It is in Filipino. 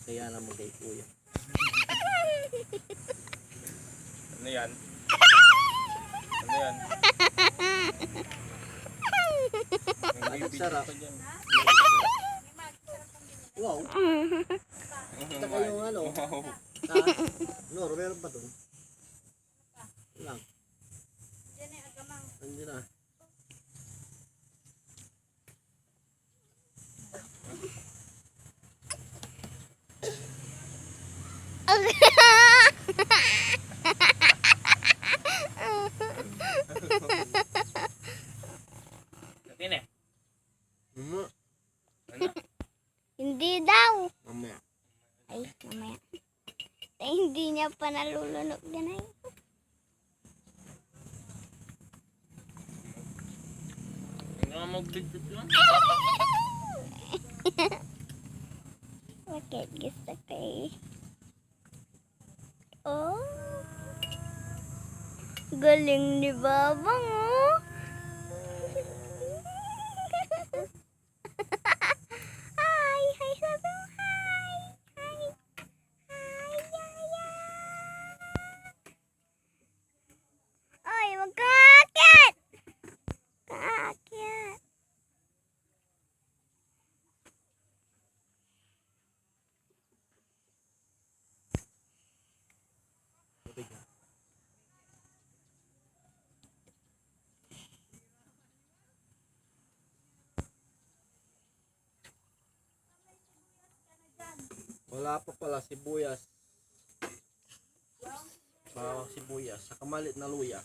Kaya naman kay kuya. Ano yan? Ano yan? May video Sarap. pa dyan. Wow. Saka yung ano. Wow. Ha? Noro, meron pa dun. Lang. Hindi na. Atin eh. Ano? Hindi daw. Mamaya. Ay, mamaya. Ay, hindi niya pa nalulunok din ay. Hindi nga mag-bigtit lang. Bakit gusto ko eh? Oh. Galing ni Babang oh. Hi, hi sabi mo, hi. Hi. Hi, yaya. Ay, wag ka aakyat. Kaakyat. Wala pa pala sibuyas. Bawang sibuyas. Sa kamalit na luya.